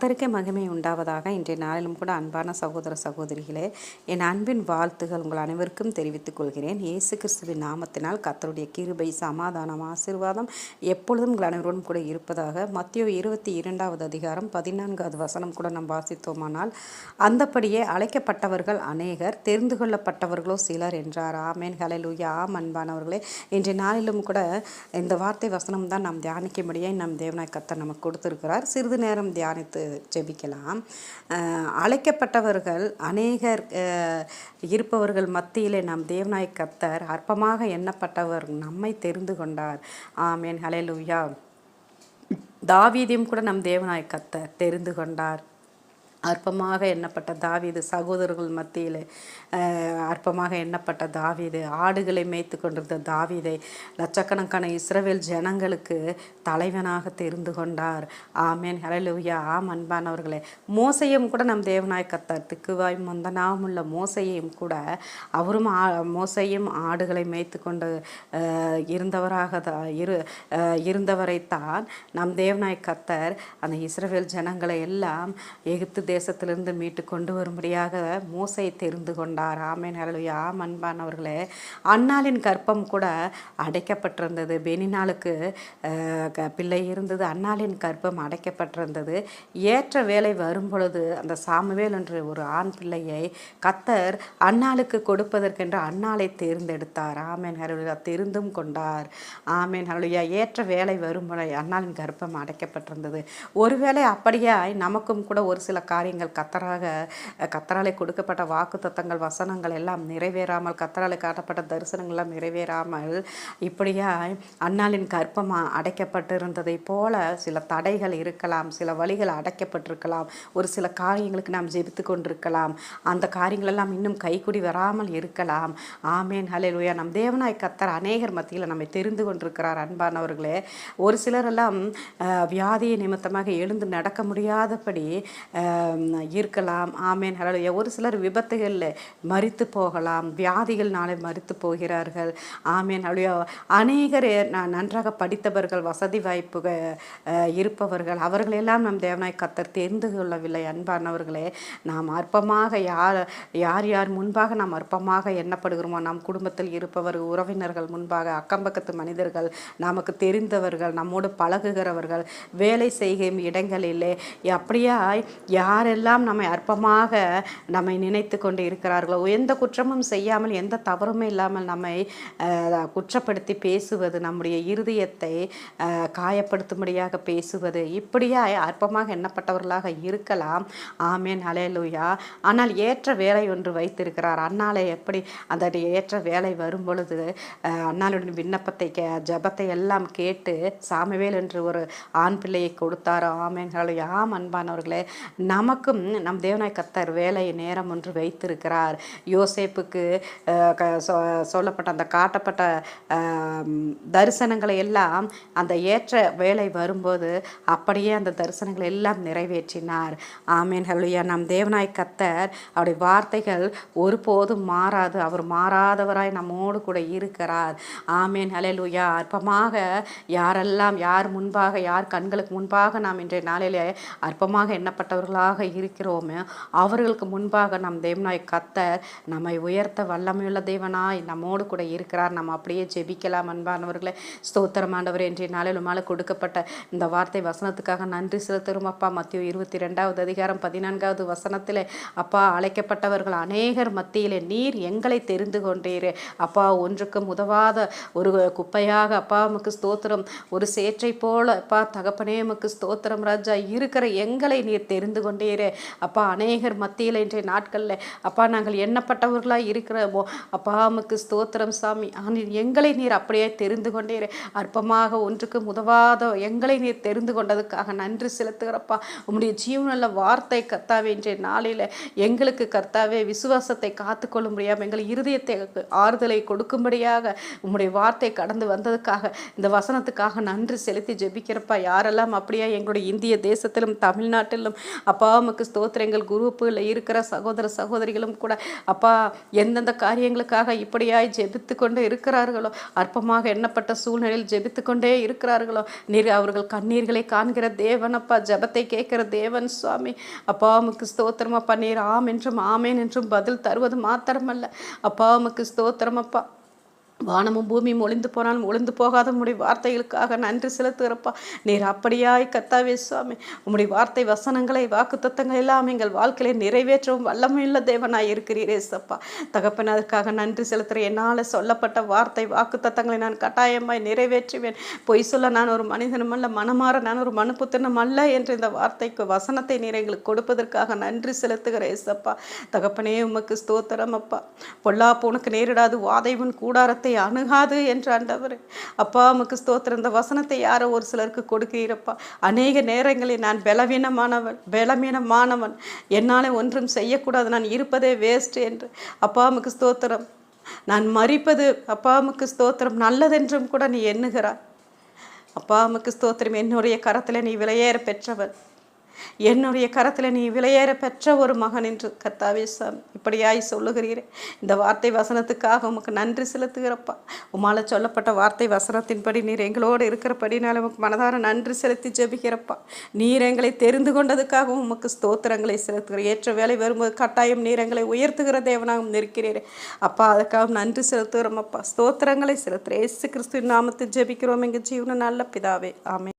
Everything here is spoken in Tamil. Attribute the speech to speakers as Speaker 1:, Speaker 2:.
Speaker 1: கர்த்தருக்கே மகிமை உண்டாவதாக. இன்றைய நாளிலும் கூட அன்பான சகோதர சகோதரிகளே, என் அன்பின் வாழ்த்துகள் உங்கள் அனைவருக்கும் தெரிவித்துக் கொள்கிறேன். இயேசு கிறிஸ்துவின் நாமத்தினால் கர்த்தருடைய கிருபை, சமாதானம், ஆசீர்வாதம் எப்பொழுதும் உங்கள் அனைவரோடும் கூட இருப்பதாக. மத்தேயு 22வது அதிகாரம் 14வது வசனம் கூட நாம் வாசித்தோமானால், அந்தப்படியே அழைக்கப்பட்டவர்கள் அநேகர், தெரிந்து கொள்ளப்பட்டவர்களோ சிலர் என்றார். ஆமேன், ஹல்லேலூயா. ஆம் அன்பானவர்களே, இன்றைய நாளிலும் கூட இந்த வார்த்தை வசனம் தான் நாம் தியானிக்கும்படியே நம் தேவனாய் கர்த்தர் நமக்கு கொடுத்திருக்கிறார். சிறிது நேரம் தியானித்து ஜெபிக்கலாம். அழைக்கப்பட்டவர்கள் அநேகர் இருப்பவர்கள் மத்தியிலே நம் தேவனாய் கர்த்தர் அற்பமாக எண்ணப்பட்டவர் நம்மை தெரிந்து கொண்டார். ஆமென், ஹல்லேலூயா. தாவீதையும் கூட நம் தேவனாய் கர்த்தர் தெரிந்து கொண்டார். அற்பமாக எண்ணப்பட்ட தாவீது, சகோதரர்கள் மத்தியில் அற்பமாக எண்ணப்பட்ட தாவீது, ஆடுகளை மேய்த்து கொண்டிருந்த தாவீதை லட்சக்கணக்கான இஸ்ரவேல் ஜனங்களுக்கு தலைவனாக தெரிந்து கொண்டார். ஆமேன், ஹல்லேலூயா. ஆம் அன்பானவர்களே, மோசையும் கூட நம் தேவனாய் கர்த்தர் திக்குவாய் மந்தனாமுள்ள மோசையும் கூட அவரும் மோசையும் ஆடுகளை மேய்த்து கொண்டு இருந்தவராக இருந்தவரைத்தான் நம் தேவனாய் கர்த்தர் அந்த இஸ்ரவேல் ஜனங்களை எல்லாம் எகிப்து தேசத்திலிருந்து மீட்டு கொண்டு வரும்படியாக மோசையை தெரிந்து கொண்டார். ஆமென், ஹல்லேலூயா. ஆம் அன்பானவர்களே, அன்னாளின் கற்பம் கூட அடைக்கப்பட்டிருந்தது. பெனினாளுக்கு பிள்ளை இருந்தது. அன்னாளின் கற்பம் அடைக்கப்பட்டிருந்தது. ஏற்ற வேலை வரும் பொழுது அந்த சாமுவேல் என்ற ஒரு ஆண் பிள்ளையை கர்த்தர் அன்னாளுக்கு கொடுப்பதற்கென்று அன்னாளை தேர்ந்தெடுத்தார். ஆமென், ஹல்லேலூயா. தெரிந்தும் கொண்டார். ஆமென், ஹல்லேலூயா. ஏற்ற வேலை வரும் பொழுது அன்னாளின் கற்பம் அடைக்கப்பட்டிருந்தது. ஒருவேளை அப்படியாய் நமக்கும் கூட ஒரு சில காரியங்கள் கர்த்தராலே கொடுக்கப்பட்ட வாக்கு தத்தங்கள், வசனங்கள் எல்லாம் நிறைவேறாமல், கர்த்தராலே காட்டப்பட்ட தரிசனங்கள் எல்லாம் நிறைவேறாமல் இப்படியாய் அன்னாளின் கற்பம் அடைக்கப்பட்டிருந்ததை போல சில தடைகள் இருக்கலாம், சில வழிகள் அடைக்கப்பட்டிருக்கலாம், ஒரு சில காரியங்களுக்கு நாம் ஜெபித்து கொண்டிருக்கலாம், அந்த காரியங்கள் எல்லாம் இன்னும் கைக்குடி வராமல் இருக்கலாம். ஆமேன், ஹல்லேலூயா. நம் தேவனாய் கர்த்தர் அநேகர் மத்தியில் நம்மை தெரிந்து கொண்டிருக்கிறார். அன்பானவர்களே, ஒரு சிலரெல்லாம் வியாதியை நிமித்தமாக எழுந்து நடக்க முடியாதபடி இருக்கலாம். ஆமேன், ஹல்லேலூயா. ஒரு சிலர் விபத்துகளில் மரித்து போகலாம், வியாதிகள்னாலே மரித்து போகிறார்கள். ஆமேன், ஹல்லேலூயா. அநேகர் நன்றாக படித்தவர்கள், வசதி வாய்ப்பு இருப்பவர்கள், அவர்களெல்லாம் நம் தேவனாய் கர்த்தர் தெரிந்து கொள்ளவில்லை. அன்பானவர்களே, நாம் அற்பமாக யார் முன்பாக நாம் அற்பமாக எண்ணப்படுகிறோமோ, நம் குடும்பத்தில் இருப்பவர், உறவினர்கள் முன்பாக, அக்கம்பக்கத்து மனிதர்கள், நமக்கு தெரிந்தவர்கள், நம்மோடு பழகுகிறவர்கள், வேலை செய்யும் இடங்களிலே அப்படியா யாரெல்லாம் நம்மை அற்பமாக நம்மை நினைத்து கொண்டு இருக்கிறார்களோ, எந்த குற்றமும் செய்யாமல், எந்த தவறுமே இல்லாமல் நம்மை குற்றப்படுத்தி பேசுவது, நம்முடைய இருதயத்தை காயப்படுத்தும்படியாக பேசுவது, இப்படியா அற்பமாக எண்ணப்பட்டவர்களாக இருக்கலாம். ஆமேன், ஹல்லேலூயா. ஆனால் ஏற்ற வேலை ஒன்று வைத்திருக்கிறார். அன்னாலை எப்படி அந்த ஏற்ற வேலை வரும் பொழுது அன்னாளுடைய விண்ணப்பத்தை ஜபத்தை எல்லாம் கேட்டு சாமுவேல் என்று ஒரு ஆண் பிள்ளையை கொடுத்தார். ஆமேன், ஹல்லேலூயா. ஆம் அன்பானவர்களே, நமக்கும் நம் தேவனாய் கர்த்தர் வேலை நேரம் ஒன்று வைத்திருக்கிறார். யோசேப்புக்கு சொல்லப்பட்ட அந்த காட்டப்பட்ட தரிசனங்களை எல்லாம் அந்த ஏற்ற வேலை வரும்போது அப்படியே அந்த தரிசனங்களை எல்லாம் நிறைவேற்றினார். ஆமேன், ஹல்லேலூயா. நம் தேவனாய் கர்த்தர் அவருடைய வார்த்தைகள் ஒருபோதும் மாறாது. அவர் மாறாதவராய் நம்மோடு கூட இருக்கிறார். ஆமேன், ஹல்லேலூயா. அற்பமாக யாரெல்லாம் யார் முன்பாக, யார் கண்களுக்கு முன்பாக நாம் இன்றைய நாளிலே அற்பமாக எண்ணப்பட்டவர்களாக இருக்கிறோமே, அவர்களுக்கு முன்பாக நம் தேவனாய் கர்த்தர் நம்மை உயர்த்த வல்லமையுள்ள தேவனாய் நம்மோடு கூட இருக்கிறார். நம்ம அப்படியே ஜெபிக்கலாம். அன்பானவர்களே, ஸ்தோத்திரம் ஆண்டவரே. இன்றைய நாளில் உம்மால் கொடுக்கப்பட்ட இந்த வார்த்தை வசனத்துக்காக நன்றி செலுத்துகிறோம் அப்பா. மத்தேயு 22வது அதிகாரம் 14வது வசனத்திலே, அப்பா, அழைக்கப்பட்டவர்கள் அநேகர் மத்தியிலே நீர் எங்களை தெரிந்து கொண்டீரே அப்பா, ஒன்றுக்கும் உதவாத ஒரு குப்பையாக அப்பா உமக்கு ஸ்தோத்திரம், ஒரு சேற்றை போல அப்பா தகப்பனே உமக்கு ஸ்தோத்திரம் ராஜா, இருக்கிற எங்களை நீர் தெரிந்து கொண்டீரே அப்பா. அநேகர் மத்தியில் இன்றைய நாட்களில் அப்பா நாங்கள் எண்ணப்பட்டவர்களாக இருக்கிறோமோ அப்பா உமக்கு ஸ்தோத்திரம் சாமி. எங்களை நீர் அப்படியே தெரிந்து கொண்டீரே, அற்பமாக ஒன்றுக்கு உதவாத எங்களை நீர் தெரிந்து கொண்டதுக்காக நன்றி செலுத்துகிறப்பா. உம்முடைய ஜீவனுள்ள வார்த்தை கர்த்தாவே இன்றைய நாளில் எங்களுக்கு கர்த்தாவே விசுவாசத்தை காத்துக்கொள்ள முடியாமல் எங்கள் இருதயத்தை ஆறுதலை கொடுக்கும்படியாக உம்முடைய வார்த்தை கடந்து வந்ததுக்காக இந்த வசனத்துக்காக நன்றி செலுத்தி ஜெபிக்கிறப்பா. யாரெல்லாம் அப்படியே எங்களுடைய இந்திய தேசத்திலும் தமிழ்நாட்டிலும் அப்பா உமக்கு ஸ்தோத்திரம். எங்கள் குரூப்புகளில் இருக்கிற சகோதர சகோதரிகளும் கூட அப்பா எந்தெந்த காரியங்களுக்காக இப்படியாய் ஜெபித்து கொண்டு இருக்கிறார்களோ, அற்பமாக எண்ணப்பட்ட சூழ்நிலையில் ஜெபித்து கொண்டே இருக்கிறார்களோ, நீர் அவர்கள் கண்ணீர்களை காண்கிற தேவன் அப்பா, ஜெபத்தை கேட்கிற தேவன் சுவாமி. அப்பா உமக்கு ஸ்தோத்திரம் அப்பா. நீர் ஆம் என்றும் ஆமேன் என்றும் பதில் தருவது மாத்திரமல்ல அப்பா, உமக்கு ஸ்தோத்திரம் அப்பா. வானமும் பூமியும் ஒளிந்து போனாலும் ஒளிந்து போகாத உம்முடைய வார்த்தைகளுக்காக நன்றி செலுத்துகிறப்பா. நீர் அப்படியாய் கர்த்தாவே சுவாமி உம்முடைய வார்த்தை வசனங்களை வாக்குத்தத்தங்கள் எல்லாம் எங்கள் வாழ்க்கையை நிறைவேற்றவும் வல்லமையுள்ள தேவனாய் இருக்கிறீரே சப்பா. தகப்பன் அதற்காக நன்றி செலுத்துகிறேன். என்னால் சொல்லப்பட்ட வார்த்தை வாக்குத்தத்தங்களை நான் கட்டாயமாய் நிறைவேற்றுவேன். பொய் சொல்ல நான் ஒரு மனிதனும் அல்ல, மனமாற நான் ஒரு மனுப்புத்தனும் அல்ல என்று இந்த வார்த்தைக்கு வசனத்தை நீர் எங்களுக்கு கொடுப்பதற்காக நன்றி செலுத்துகிறேன் சப்பா. தகப்பனே உமக்கு ஸ்தோத்திரம் அப்பா. பொல்லாப்பு உனக்கு நேரிடாது, வாதைவன் கூடாரத்தை அணுகாது என்று ஆண்டவரே அப்பா உமக்கு ஸ்தோத்திரம். இந்த வசனத்தை யாரோ ஒரு சிலருக்கு கொடுக்கிறீரப்பா. அநேக நேரங்களில் நான் பலவீனமானவன், என்னால் ஒன்றும் செய்யக்கூடாது, நான் இருப்பதே வேஸ்ட் என்று அப்பா உமக்கு ஸ்தோத்திரம். நான் மரிப்பது அப்பா உமக்கு ஸ்தோத்திரம் நல்லதென்றும் கூட நீ எண்ணுகிறாய் அப்பா உமக்கு ஸ்தோத்திரம். என்னுடைய கரத்தில் நீ விலையேற பெற்றவன், என்னுடைய கரத்தில் நீ விலையேற பெற்ற ஒரு மகன் என்று கர்த்தாவே சாமி இப்படியாய் சொல்லுகிறீரே. இந்த வார்த்தை வசனத்துக்காக உமக்கு நன்றி செலுத்துகிறப்பா. உம்மால் சொல்லப்பட்ட வார்த்தை வசனத்தின்படி நீர் எங்களோடு இருக்கிறபடினால உமக்கு மனதார நன்றி செலுத்தி ஜெபிக்கிறப்பா. நீர் எங்களை தெரிந்து கொண்டதுக்காகவும் உமக்கு ஸ்தோத்திரங்களை செலுத்துகிற. ஏற்ற வேலை வரும்போது கட்டாயம் நீர் எங்களை உயர்த்துகிற தேவனாகவும் இருக்கிறீரே அப்பா. அதுக்காக நன்றி செலுத்துகிறோம் அப்பா. ஸ்தோத்திரங்களை செலுத்துகிறேன். இயேசு கிறிஸ்துவின் நாமத்தில் ஜெபிக்கிறோம் எங்கள் ஜீவன நல்ல பிதாவே, ஆமென்.